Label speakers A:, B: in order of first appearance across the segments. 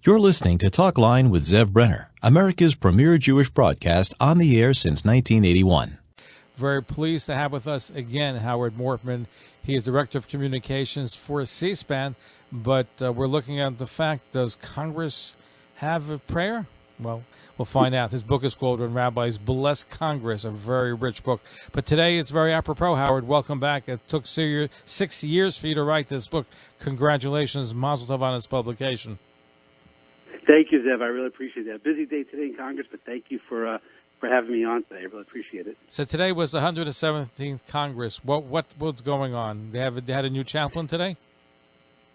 A: You're listening to Talkline with Zev Brenner, America's premier Jewish broadcast on the air since 1981.
B: Very pleased to have with us again Howard Mortman. He is Director of Communications for C-SPAN, but we're looking at the fact, does Congress have a prayer? Well, we'll find out. His book is called When Rabbis Bless Congress, a very rich book. But today it's very apropos, Howard. Welcome back. It took 6 years for you to write this book. Congratulations. Mazel tov on its publication.
C: Thank you, Zev. I really appreciate that. Busy day today in Congress, but thank you for having me on today. I really appreciate it.
B: So today was the 117th Congress. What's going on? They had a new chaplain today?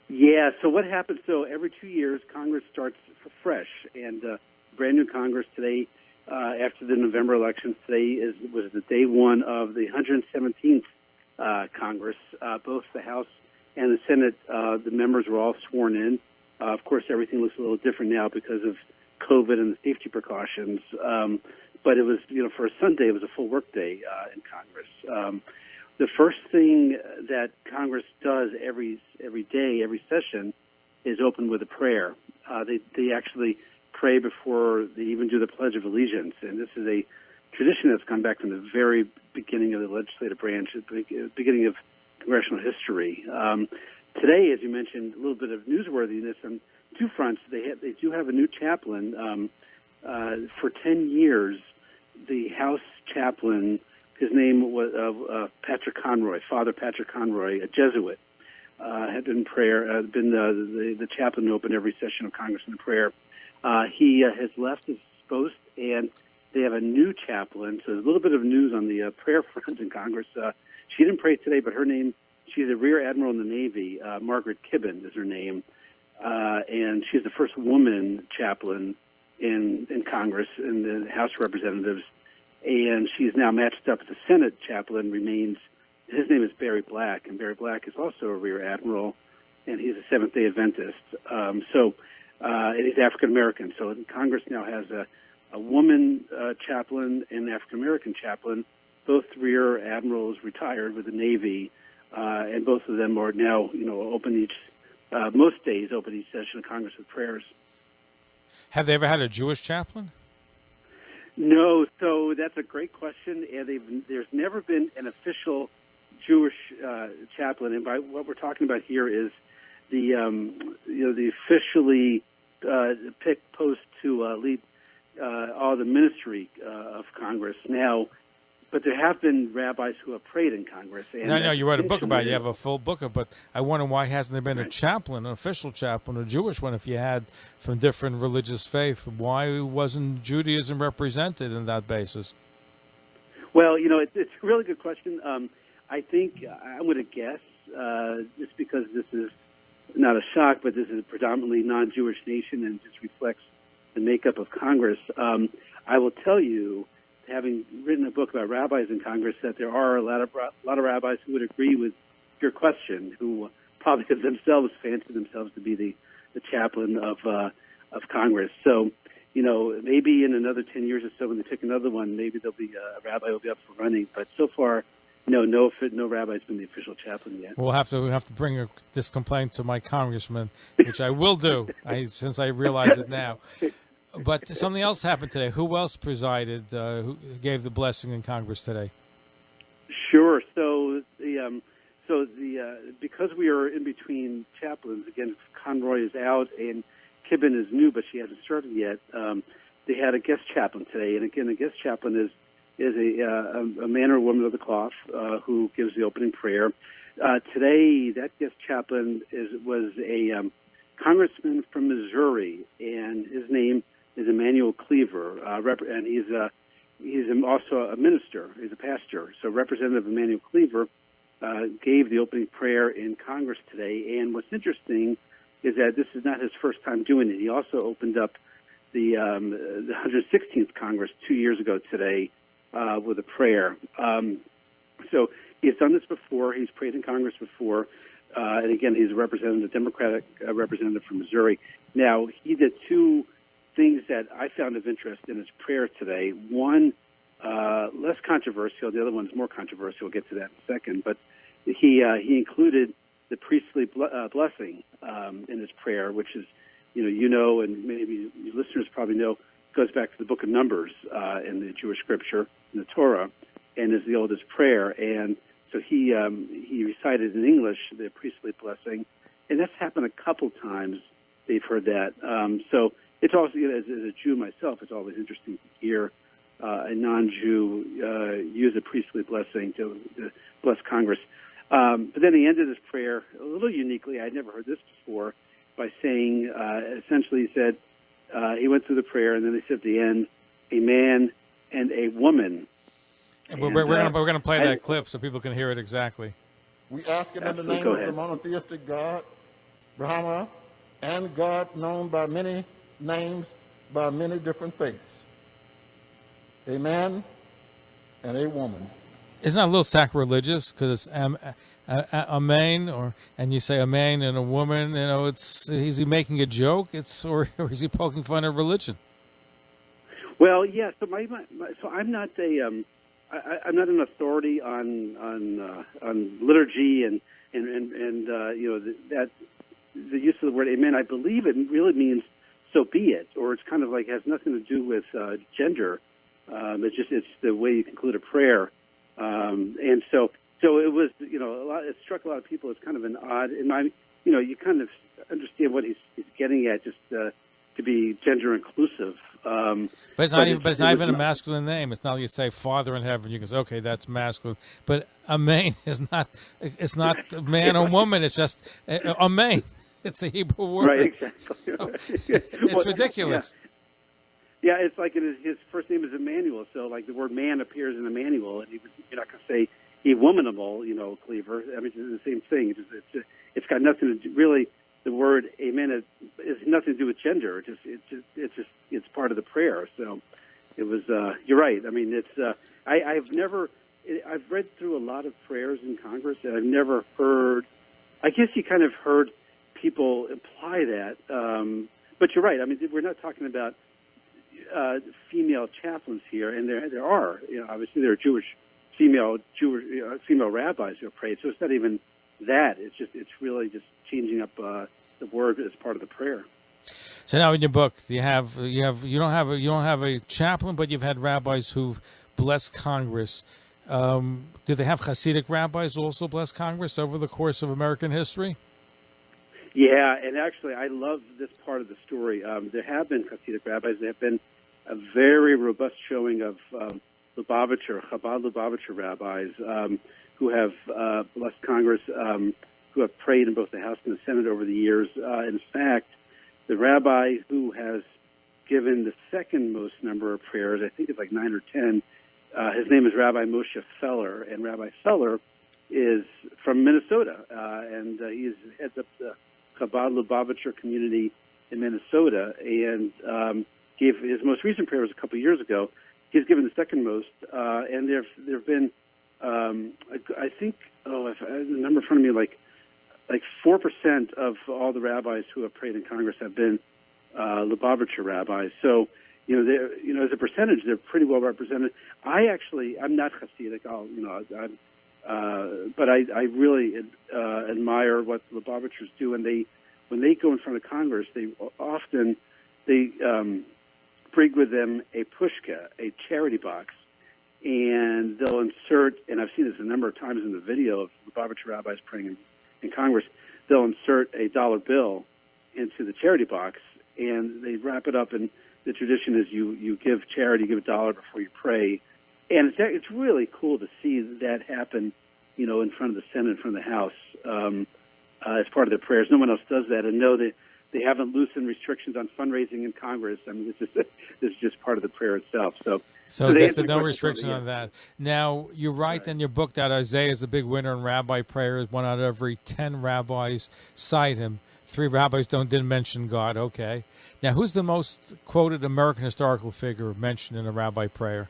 C: Yeah. So what happens? So every 2 years, Congress starts fresh, and brand new Congress today. After the November elections, today was the day one of the 117th Congress. Both the House and the Senate, the members were all sworn in. Of course, everything looks a little different now because of COVID and the safety precautions. But it was, for a Sunday, it was a full work day in Congress. The first thing that Congress does every day, every session, is open with a prayer. They actually pray before they even do the Pledge of Allegiance, and this is a tradition that's gone back from the very beginning of the legislative branch, the beginning of congressional history. Today, as you mentioned, a little bit of newsworthiness on two fronts. They do have a new chaplain. For 10 years, the House chaplain, his name was Patrick Conroy, Father Patrick Conroy, a Jesuit, had been the chaplain who opened every session of Congress in prayer. He has left his post, and they have a new chaplain. So there's a little bit of news on the prayer front in Congress. She didn't pray today, but her name, she's a Rear Admiral in the Navy. Margaret Kibben is her name. And she's the first woman chaplain in Congress, in the House of Representatives. And she's now matched up. The Senate chaplain remains, his name is Barry Black, and Barry Black is also a Rear Admiral, and he's a Seventh-day Adventist. And he's African-American. So Congress now has a woman chaplain and an African-American chaplain, both Rear Admirals retired with the Navy, and both of them are now, open most days open each session of Congress with prayers.
B: Have they ever had a Jewish chaplain?
C: No, so that's a great question, and there's never been an official Jewish chaplain. And by what we're talking about here is the officially picked post to lead all the ministry of Congress now. But there have been rabbis who have prayed in Congress. And
B: I know you wrote a book about it. You have a full book of it. But I wonder why hasn't there been a chaplain, an official chaplain, a Jewish one, if you had from different religious faiths? Why wasn't Judaism represented in that basis?
C: Well, it's a really good question. I think I'm going to guess, just because this is not a shock, but this is a predominantly non-Jewish nation and just reflects the makeup of Congress. I will tell you, having written a book about rabbis in Congress, that there are a lot of rabbis who would agree with your question, who probably themselves fancy themselves to be the chaplain of Congress. So, maybe in another 10 years or so, when they pick another one, maybe there'll be a rabbi who'll be up for running. But so far, no rabbi's been the official chaplain yet.
B: We'll have to bring this complaint to my congressman, which I will do, since I realize it now. But something else happened today. Who else presided? Who gave the blessing in Congress today?
C: Sure. So because we are in between chaplains, again, Conroy is out and Kibben is new, but she hasn't started yet. They had a guest chaplain today, and again, the guest chaplain is a man or woman of the cloth who gives the opening prayer. Today, that guest chaplain was a congressman from Missouri, and his name is Emmanuel Cleaver, and he's also a minister. He's a pastor. So Representative Emmanuel Cleaver gave the opening prayer in Congress today. And what's interesting is that this is not his first time doing it. He also opened up the 116th Congress 2 years ago today with a prayer. So he's done this before. He's prayed in Congress before. And again, he's a Democratic representative from Missouri. Now, he did two things that I found of interest in his prayer today. One, less controversial. The other one is more controversial. We'll get to that in a second. But he included the priestly blessing in his prayer, which is and maybe your listeners probably know, goes back to the Book of Numbers in the Jewish Scripture, in the Torah, and is the oldest prayer. And so he recited in English the priestly blessing, and that's happened a couple times. They've heard that. So it's also, as a Jew myself, it's always interesting to hear a non-Jew use a priestly blessing to bless Congress. But then he ended his prayer a little uniquely. I'd never heard this before, by saying, essentially he said, he went through the prayer, and then he said at the end, a man and a woman.
B: And we're going to play that clip so people can hear it exactly.
D: We ask it in the name of the monotheistic God, Brahma, and God known by many names, by many different faiths. A man and a woman.
B: Isn't that a little sacrilegious? Because it's amen, and you say amen and a woman. Is he making a joke? Or is he poking fun at religion?
C: Well, yeah. So so I'm not I'm not an authority on liturgy and that the use of the word amen. I believe it really means so be it, or it's kind of like has nothing to do with gender. It's the way you conclude a prayer, and so it was it struck a lot of people as kind of an odd. You kind of understand what he's getting at, just to be gender inclusive.
B: But it's not even a masculine name. It's not like you say Father in heaven. You can say, okay, that's masculine. But amen is not. It's not man or woman. It's just amen. It's a Hebrew word.
C: Right. Exactly.
B: So, it's ridiculous.
C: Yeah, it's like his first name is Emmanuel, so like the word man appears in Emmanuel, and you're not going to say a womanable, Cleaver. I mean, it's the same thing. It's got nothing to do, really. The word amen is nothing to do with gender. It's part of the prayer. So it was. You're right. I mean, it's. I've read through a lot of prayers in Congress, and I've never heard. I guess you kind of heard people imply that, but you're right. I mean, we're not talking about female chaplains here, and there are. Obviously, there are female rabbis who have prayed. So it's not even that. It's really just changing up the word as part of the prayer.
B: So now in your book, you don't have a chaplain, but you've had rabbis who've blessed Congress. Do they have Hasidic rabbis also bless Congress over the course of American history?
C: Yeah, and actually, I love this part of the story. There have been Hasidic rabbis. There have been a very robust showing of Chabad Lubavitcher rabbis who have blessed Congress, who have prayed in both the House and the Senate over the years. In fact, the rabbi who has given the second most number of prayers, I think it's like 9 or 10, his name is Rabbi Moshe Feller, and Rabbi Feller is from Minnesota, and he heads up the Chabad Lubavitcher community in Minnesota, and gave his most recent prayer was a couple of years ago. He's given the second most, and there have been, I think, if I have the number in front of me, like 4% of all the rabbis who have prayed in Congress have been Lubavitcher rabbis. So, as a percentage, they're pretty well represented. I'm not Hasidic, but I really admire what the Lubavitchers do, and when they go in front of Congress, they often bring with them a pushka, a charity box, and they'll insert, and I've seen this a number of times in the video of Lubavitcher rabbis praying in Congress, they'll insert a dollar bill into the charity box, and they wrap it up, and the tradition is you give charity, give $1 before you pray. And it's really cool to see that happen, in front of the Senate, in front of the House, as part of their prayers. No one else does that, and know that they haven't loosened restrictions on fundraising in Congress. I mean, this is just part of the prayer itself. So
B: there's no restriction on that. Now, you write in your book that Isaiah is a big winner in rabbi prayers. 1 out of every 10 rabbis cite him. 3 rabbis didn't mention God. Okay. Now, who's the most quoted American historical figure mentioned in a rabbi prayer?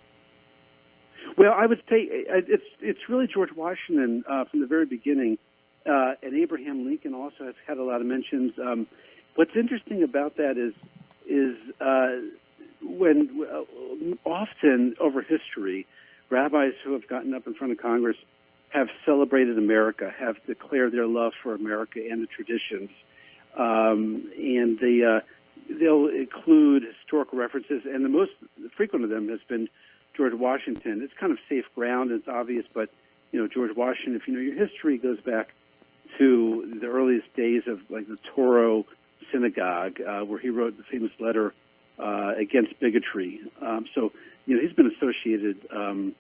C: Well, I would say it's really George Washington from the very beginning, and Abraham Lincoln also has had a lot of mentions. What's interesting about that is when often over history, rabbis who have gotten up in front of Congress have celebrated America, have declared their love for America and the traditions. and they'll include historical references, and the most frequent of them has been George Washington. It's kind of safe ground, it's obvious, but George Washington, if you know your history, goes back to the earliest days of like the Toro Synagogue, where he wrote the famous letter against bigotry. So he's been associated, and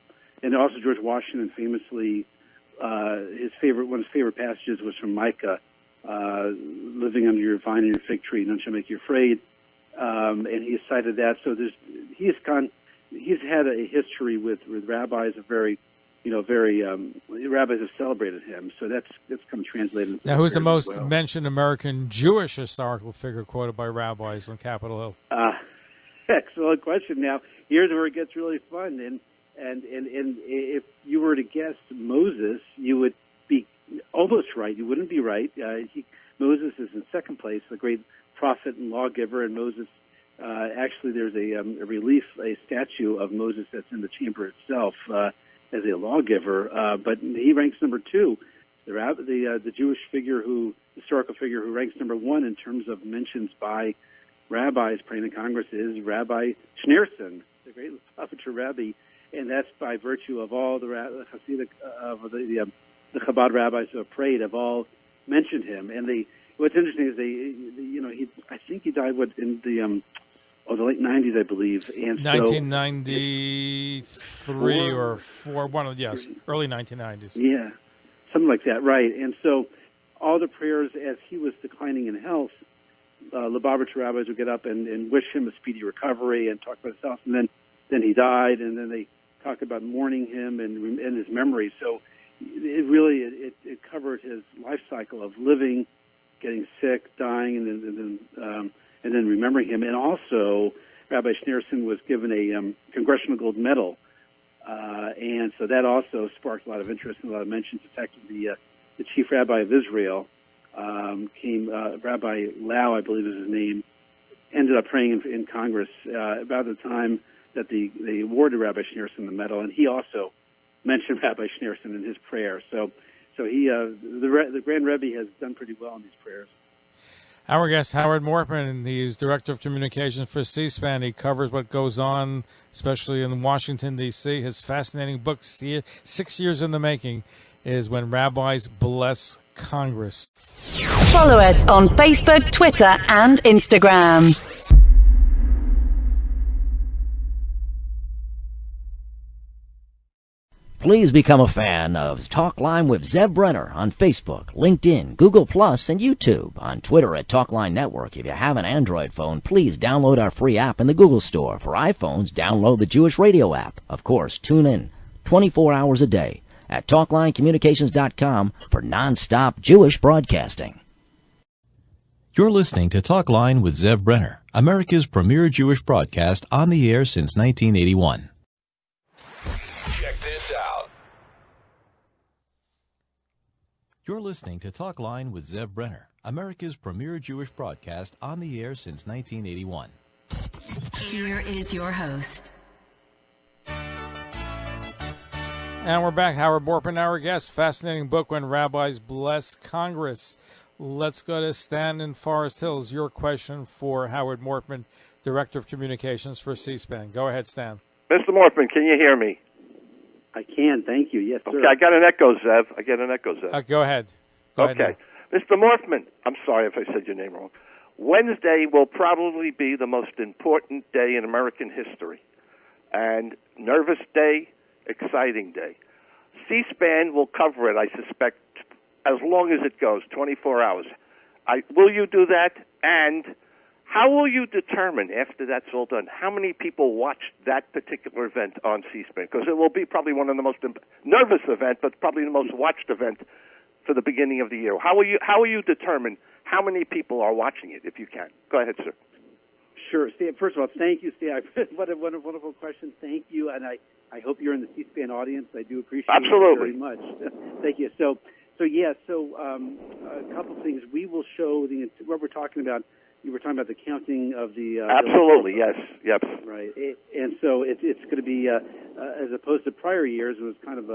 C: also George Washington famously, one of his favorite passages was from Micah, living under your vine and your fig tree, none shall make you afraid. And he cited that. So he's had a history with rabbis, rabbis have celebrated him. So that's kind of translated.
B: Now, who's the most mentioned American Jewish historical figure quoted by rabbis on Capitol Hill?
C: Excellent question. Now, here's where it gets really fun. And if you were to guess Moses, you would be almost right. You wouldn't be right. Moses is in second place, the great prophet and lawgiver. And Moses, actually, there's a statue of Moses that's in the chamber itself as a lawgiver. But he ranks number two. The Jewish historical figure who ranks number one in terms of mentions by rabbis praying in Congress is Rabbi Schneerson, the great Lubavitcher Rebbe, and that's by virtue of all the Hasidic, the Chabad rabbis who have prayed have all mentioned him. And what's interesting is I think he died in the late 90s, I believe. And
B: 1993 or 4, early 1990s.
C: Yeah, something like that, right. And so all the prayers as he was declining in health, Lubavitcher rabbis would get up and wish him a speedy recovery and talk about his health, and then he died, and then they talk about mourning him and his memory. So it really covered his life cycle of living, getting sick, dying, and then remembering him. And also, Rabbi Schneerson was given a Congressional Gold Medal, and so that also sparked a lot of interest and a lot of mentions. In fact, the chief rabbi of Israel Rabbi Lau, I believe is his name, ended up praying in Congress about the time that they awarded Rabbi Schneerson the medal, and he also mentioned Rabbi Schneerson in his prayer. So he, the Grand Rebbe, has done pretty well in these prayers.
B: Our guest, Howard Mortman, he's Director of Communications for C-SPAN. He covers what goes on, especially in Washington, D.C. His fascinating book, 6 years in the making, is When Rabbis Bless Congress.
E: Follow us on Facebook, Twitter, and Instagram.
F: Please become a fan of Talkline with Zev Brenner on Facebook, LinkedIn, Google+, and YouTube. On Twitter at Talkline Network. If you have an Android phone, please download our free app in the Google Store. For iPhones, download the Jewish Radio app. Of course, tune in 24 hours a day at TalklineCommunications.com for non-stop Jewish broadcasting.
A: You're listening to Talkline with Zev Brenner, America's premier Jewish broadcast on the air since 1981.
G: Check this out.
A: You're listening to Talkline with Zev Brenner, America's premier Jewish broadcast on the air since 1981.
E: Here is your host.
B: And we're back. Howard Mortman, our guest. Fascinating book, When Rabbis Bless Congress. Let's go to Stan in Forest Hills. Your question for Howard Mortman, Director of Communications for C-SPAN. Go ahead, Stan.
H: Mr. Mortman, can you hear me?
C: I can, thank you. Yes, sir.
H: Okay, I got an echo, Zev.
B: Go ahead.
H: Okay. Mr. Mortman, I'm sorry if I said your name wrong. Wednesday will probably be the most important day in American history. And nervous day, exciting day. C-SPAN will cover it, I suspect, as long as it goes, 24 hours. Will you do that? And how will you determine, after that's all done, how many people watched that particular event on C-SPAN? Because it will be probably one of the most nervous events, but probably the most watched event for the beginning of the year. How will you determine how many people are watching it, if you can? Go ahead, sir.
C: Sure. Steve, first of all, thank you, Steve. What a wonderful question. Thank you, and I hope you're in the C-SPAN audience. I do appreciate it very much. Thank you. So a couple things. We will show what we're talking about. You were talking about the counting of the...
H: Absolutely, yes. Yep.
C: Right. And so it's going to be, as opposed to prior years, it was kind of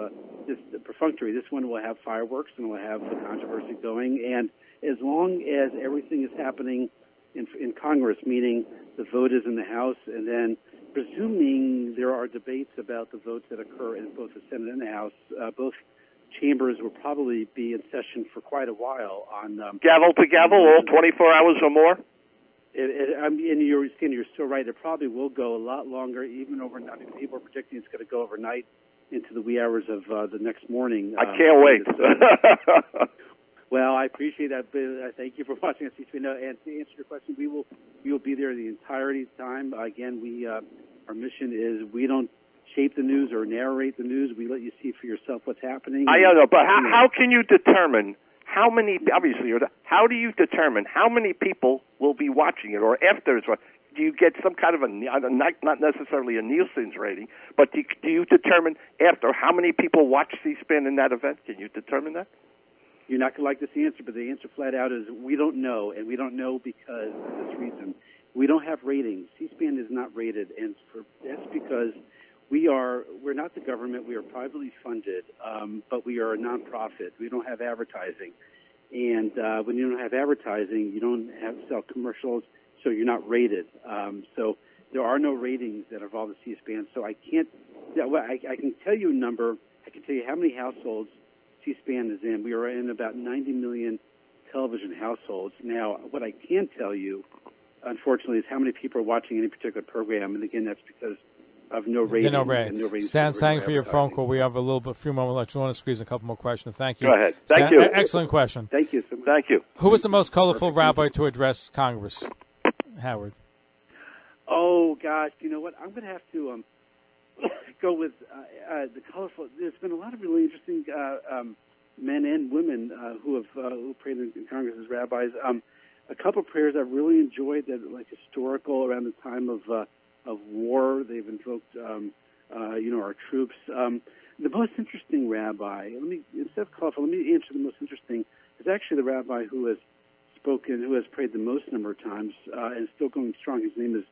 C: just perfunctory. This one will have fireworks and we'll have the controversy going. And as long as everything is happening in Congress, meaning the vote is in the House, and then presuming there are debates about the votes that occur in both the Senate and the House, both chambers will probably be in session for quite a while. On
H: gavel to gavel, all 24 hours or more.
C: And you're so right. It probably will go a lot longer, even overnight. I mean, people are predicting it's going to go overnight into the wee hours of the next morning.
H: I can't wait.
C: Well, I appreciate that. Thank you for watching us. And to answer your question, we will be there the entirety of the time. Again, our mission is we don't shape the news or narrate the news. We let you see for yourself what's happening.
H: I know, but how can you determine how many? Obviously, how do you determine how many people will be watching it, or after it's? Do you get some kind of not necessarily a Nielsen's rating, but do you determine after how many people watch C-SPAN in that event? Can you determine that?
C: You're not going to like this answer, but the answer flat out is we don't know, and we don't know because of this reason. We don't have ratings. C-SPAN is not rated, and that's because we're not the government. We are privately funded, but we are a nonprofit. We don't have advertising, and when you don't have advertising, you don't have to sell commercials, so you're not rated. So there are no ratings that involve the C-SPAN. So I can't. I can tell you a number. I can tell you how many households C-SPAN is in. We are in about 90 million television households. Now, what I can tell you, unfortunately, is how many people are watching any particular program. And again, that's because of no ratings.
B: No ratings. Stan, thank you for your phone call. We have a few more left. You want to squeeze a couple more questions? Thank you.
H: Go ahead. Thank you.
B: Excellent question.
C: Thank you so much.
H: Thank you.
B: Who was the most colorful rabbi to address Congress? Howard.
C: Oh, gosh. You know what? I'm going to have to go with the colorful. There's been a lot of really interesting men and women who prayed in Congress as rabbis. A couple of prayers I've really enjoyed that are like historical around the time of war. They've invoked our troops. The most interesting rabbi. Instead of colorful, let me answer the most interesting. Is actually the rabbi who has prayed the most number of times and is still going strong. His name is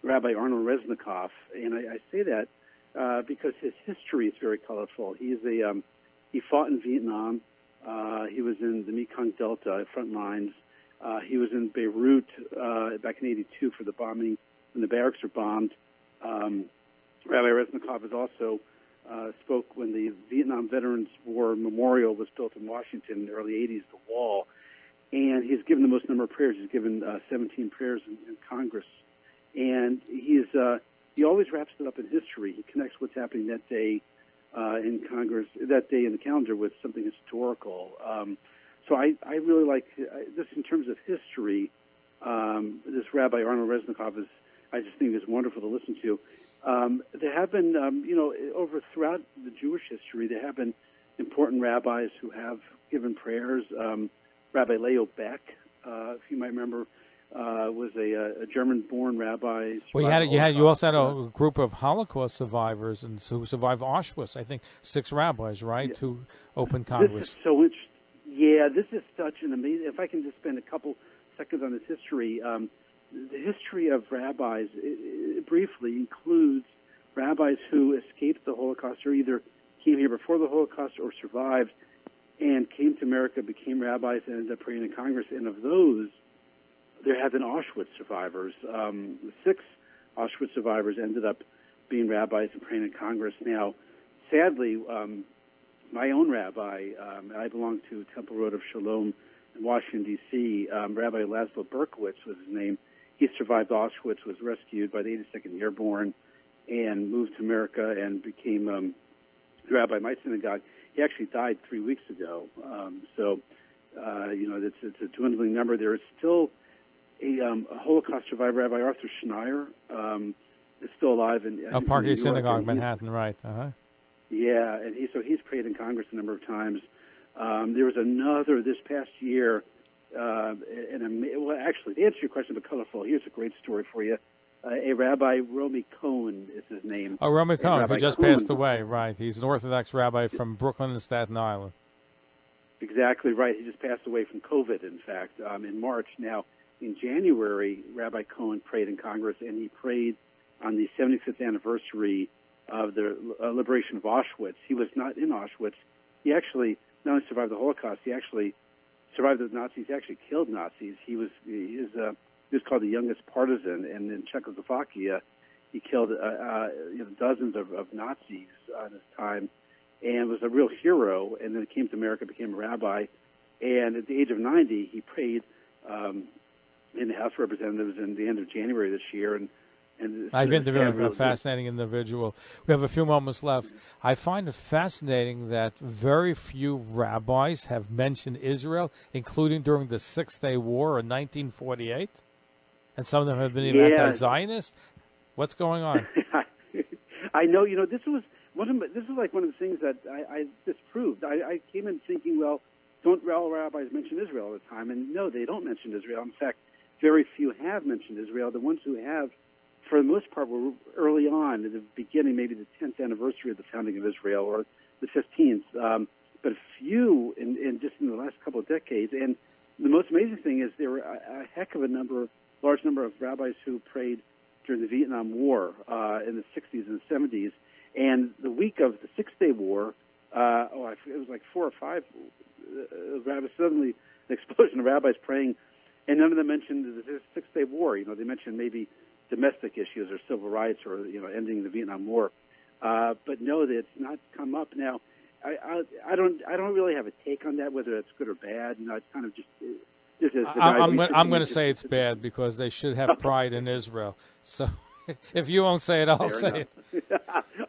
C: Rabbi Arnold Resnikoff, and I say that because his history is very colorful. He fought in Vietnam. He was in the Mekong Delta front lines. He was in Beirut back in '82 for the bombing when the barracks were bombed. Rabbi Resnikoff has also spoke when the Vietnam Veterans War Memorial was built in Washington in the early '80s, the wall. And he's given the most number of prayers. He's given 17 prayers in Congress. And he always wraps it up in history. He connects what's happening that day in Congress, that day in the calendar, with something historical. So I really like this in terms of history. This Rabbi Arnold Resnikoff I just think is wonderful to listen to. There have been, over throughout the Jewish history, there have been important rabbis who have given prayers. Rabbi Leo Beck, if you might remember, was a German-born rabbi.
B: Well, you also had a group of Holocaust survivors and who survived Auschwitz. I think 6 rabbis, right, who opened Congress.
C: This is so interesting. Yeah, this is such an amazing. If I can just spend a couple seconds on this history, the history of rabbis briefly includes rabbis who escaped the Holocaust or either came here before the Holocaust or survived and came to America, became rabbis, and ended up praying in Congress. And of those, there have been Auschwitz survivors. 6 Auschwitz survivors ended up being rabbis and praying in Congress. Now, sadly, my own rabbi, I belong to Temple Road of Shalom in Washington, D.C., Rabbi Laszlo Berkowitz was his name. He survived Auschwitz, was rescued by the 82nd Airborne, and moved to America and became rabbi at my synagogue. He actually died 3 weeks ago. It's a dwindling number. There is still a Holocaust survivor, Rabbi Arthur Schneier, is still alive in
B: Park Synagogue, Manhattan, right?
C: Yeah, and he's prayed in Congress a number of times. There was another this past year, actually, to answer your question about colorful, here's a great story for you. A Rabbi Romy Cohen is his name.
B: Oh, Romy Cohen, who just passed away, right. He's an Orthodox rabbi from Brooklyn and Staten Island.
C: Exactly right. He just passed away from COVID, in fact, in March. Now, in January, Rabbi Cohen prayed in Congress, and he prayed on the 75th anniversary of the liberation of Auschwitz. He was not in Auschwitz. He actually not only survived the Holocaust, he actually survived the Nazis. He actually killed Nazis. He was called the youngest partisan, and in Czechoslovakia, he killed dozens of Nazis at his time, and was a real hero. And then came to America, became a rabbi, and at the age of 90, he prayed in the House of Representatives in the end of January this year. And
B: I've interviewed a fascinating individual. We have a few moments left. I find it fascinating that very few rabbis have mentioned Israel, including during the Six-Day War in 1948. And some of them have been even anti-Zionist. What's going on?
C: I know. This was like one of the things that I disproved. I came in thinking, well, don't all rabbis mention Israel all the time? And no, they don't mention Israel. In fact, very few have mentioned Israel. The ones who have, for the most part, were early on, at the beginning, maybe the 10th anniversary of the founding of Israel, or the 15th. But few in just in the last couple of decades. And the most amazing thing is there were a heck of a large number of rabbis who prayed during the Vietnam War in the 60s and 70s. And the week of the Six-Day War, it was like 4 or 5 rabbis, suddenly an explosion of rabbis praying, and none of them mentioned the Six-Day War. They mentioned maybe domestic issues or civil rights or ending the Vietnam War, but no, it's not come up. Now, I don't really have a take on that, whether it's good or bad. It's kind of just.
B: I'm going to say it's bad because they should have pride in Israel. So if you won't say it, I'll say it.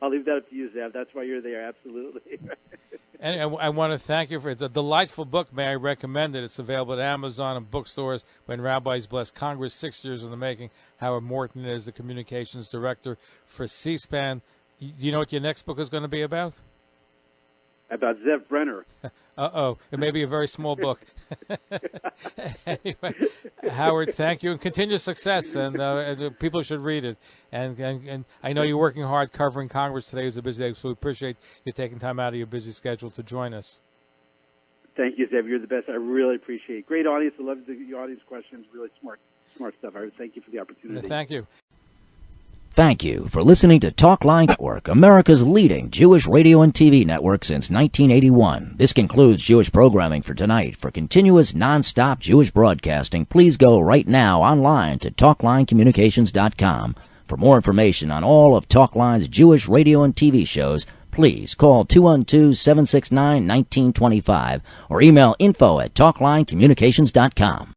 C: I'll leave that up to you, Zev. That's why you're there, absolutely.
B: And I want to thank you for it. It's a delightful book. May I recommend it? It's available at Amazon and bookstores. When Rabbis Bless Congress, 6 years in the making. Howard Mortman is the communications director for C-SPAN. Do you know what your next book is going to be about?
C: About Zev Brenner.
B: Uh-oh. It may be a very small book. Anyway, Howard, thank you, and continued success, and people should read it. And I know you're working hard covering Congress. Today is a busy day, so we appreciate you taking time out of your busy schedule to join us.
C: Thank you, Zev. You're the best. I really appreciate it. Great audience. I love the audience questions. Really smart stuff. I thank you for the opportunity.
B: Thank you.
F: Thank you for listening to Talkline Network, America's leading Jewish radio and TV network since 1981. This concludes Jewish programming for tonight. For continuous, non-stop Jewish broadcasting, please go right now online to TalklineCommunications.com. For more information on all of Talkline's Jewish radio and TV shows, please call 212-769-1925 or email info@TalklineCommunications.com.